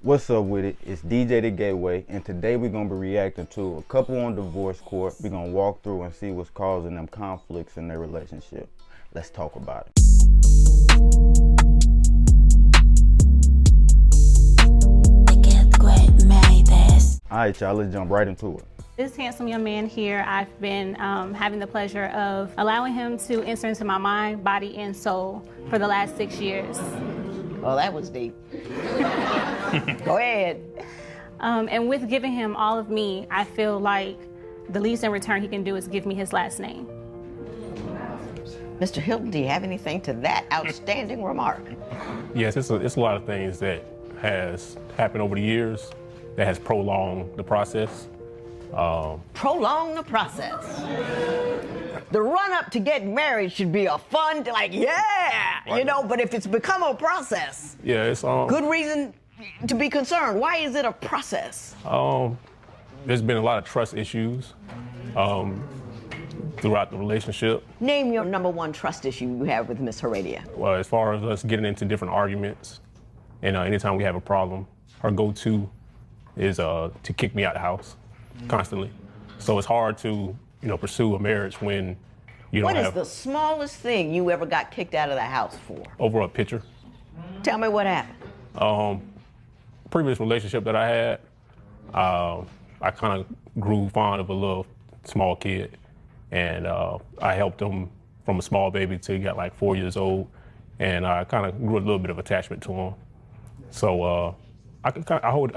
What's up with it? It's DjThaGateway, and today we're gonna be reacting to a couple on divorce court. We're gonna walk through and see what's causing them conflicts in their relationship. Let's talk about it. Alright, y'all, let's jump right into it. This handsome young man here, I've been having the pleasure of allowing him to enter into my mind, body, and soul for the last 6 years. Oh, that was deep. Go ahead. And with giving him all of me, I feel like the least in return he can do is give me his last name. Mr. Hilton, do you have anything to that outstanding remark? Yes, it's a lot of things that has happened over the years that has prolonged the process. Prolong the process. The run-up to getting married should be a fun, like, yeah, right. You know, but if it's become a process, Yeah, it's good reason to be concerned. Why is it a process? There's been a lot of trust issues throughout the relationship. Name your number one trust issue you have with Miss Heredia. Well, as far as us getting into different arguments, and anytime we have a problem, her go-to is to kick me out of the house constantly. So it's hard to, pursue a marriage when you don't have. What is the smallest thing you ever got kicked out of the house for? Over a picture. Tell me what happened. Previous relationship that I had, I kind of grew fond of a little small kid, and I helped him from a small baby till he got like 4 years old, and I kind of grew a little bit of attachment to him. So I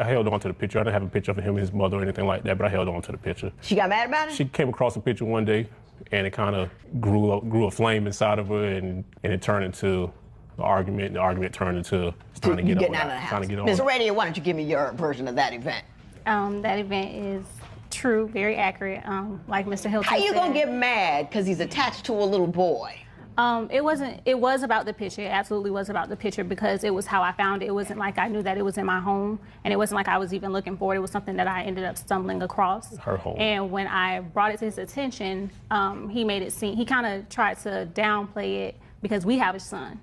held on to the picture. I didn't have a picture of him and his mother or anything like that, but I held on to the picture. She got mad about it? She came across the picture one day, and it kind of grew a flame inside of her, and it turned into an argument. And the argument turned into it's time to get getting on. out of the Time to house. get on. Ms. Heredia, why don't you give me your version of that event? That event is true, very accurate, like Mr. Hilton How you said. gonna get mad because he's attached to a little boy? It was about the picture. It absolutely was about the picture because it was how I found it. It wasn't like I knew that it was in my home, and it wasn't like I was even looking for it. It was something that I ended up stumbling across. Her home. And when I brought it to his attention, he made it seem, he kind of tried to downplay it because we have a son.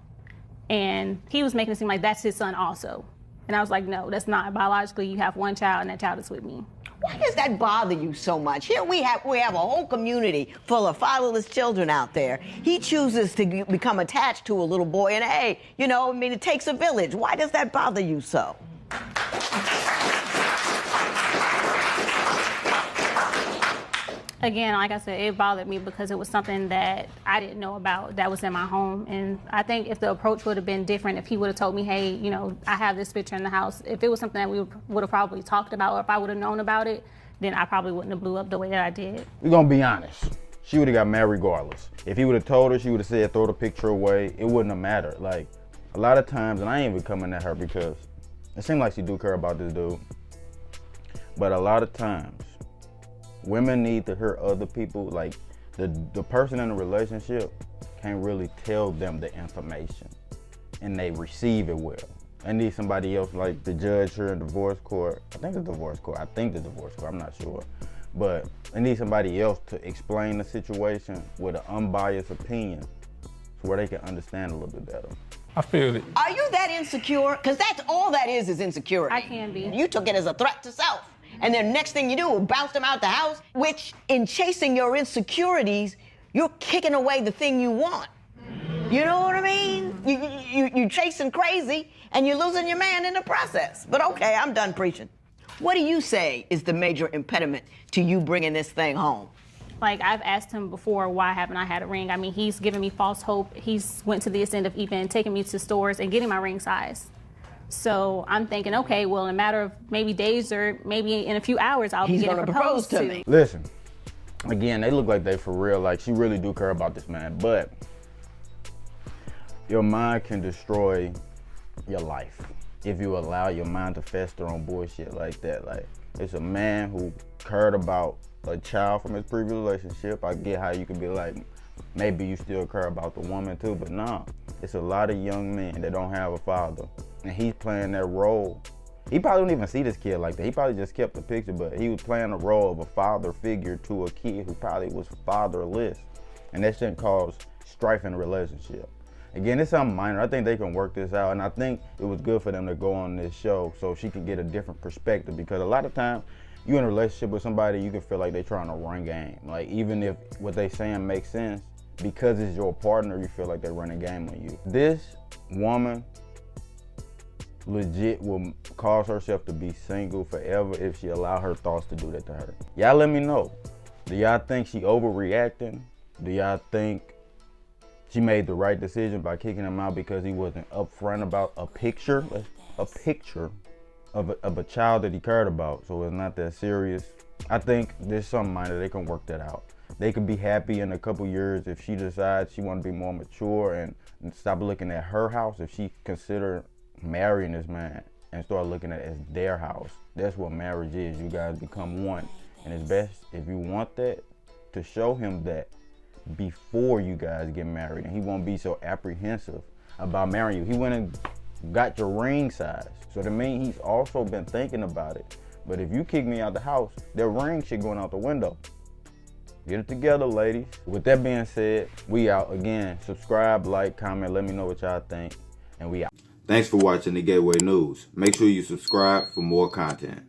And he was making it seem like that's his son also. And I was like, no, that's not. Biologically, you have one child, and that child is with me. Why does that bother you so much? Here we have a whole community full of fatherless children out there. He chooses to become attached to a little boy, and hey, it takes a village. Why does that bother you so? Again, like I said, it bothered me because it was something that I didn't know about that was in my home. And I think if the approach would have been different, if he would have told me, hey, I have this picture in the house, if it was something that we would have probably talked about, or if I would have known about it, then I probably wouldn't have blew up the way that I did. We're gonna be honest. She would have got mad regardless. If he would have told her, she would have said, throw the picture away. It wouldn't have mattered. Like, a lot of times, and I ain't even coming at her because it seemed like she do care about this dude. But a lot of times, women need to hear other people, like the person in the relationship can't really tell them the information and they receive it well. I need somebody else like the judge here in divorce court. I think the divorce court, I'm not sure. But I need somebody else to explain the situation with an unbiased opinion so where they can understand a little bit better. I feel it. Are you that insecure? Because that's all that is insecurity. I can be. You took it as a threat to self. And then next thing you do, bounce them out the house, which in chasing your insecurities, you're kicking away the thing you want. You know what I mean? You're chasing crazy and you're losing your man in the process. But okay, I'm done preaching. What do you say is the major impediment to you bringing this thing home? Like, I've asked him before, why haven't I had a ring? I mean, he's given me false hope. He's went to the extent of even taking me to stores and getting my ring size. So I'm thinking, okay, well, in a matter of maybe days or maybe in a few hours, I'll be getting proposed to me. Listen, again, they look like they for real. Like, she really do care about this man. But your mind can destroy your life if you allow your mind to fester on bullshit like that. Like, it's a man who cared about a child from his previous relationship. I get how you could be like, maybe you still care about the woman too, but no. It's a lot of young men that don't have a father, and he's playing that role. He probably don't even see this kid like that. He probably just kept the picture, but he was playing the role of a father figure to a kid who probably was fatherless, and that shouldn't cause strife in a relationship. Again, it's something minor. I think they can work this out, and I think it was good for them to go on this show so she can get a different perspective, because a lot of times you in a relationship with somebody, you can feel like they trying to run game. Like, even if what they saying makes sense, because it's your partner, you feel like they're running game on you. This woman legit will cause herself to be single forever if she allow her thoughts to do that to her. Y'all let me know. Do y'all think she overreacting? Do y'all think she made the right decision by kicking him out because he wasn't upfront about a picture of a child that he cared about, so it's not that serious? I think there's something minor. They can work that out. They could be happy in a couple years if she decides she want to be more mature and stop looking at her house. If she consider marrying this man and start looking at it as their house. That's what marriage is. You guys become one. And it's best, if you want that, to show him that before you guys get married, and he won't be so apprehensive about marrying you. He went and got your ring size, so that means he's also been thinking about it. But if you kick me out the house, that ring shit going out the window. Get it together, ladies. With that being said, we out. Again, subscribe, like, comment, let me know what y'all think, and we out. Thanks for watching the Gateway News. Make sure you subscribe for more content.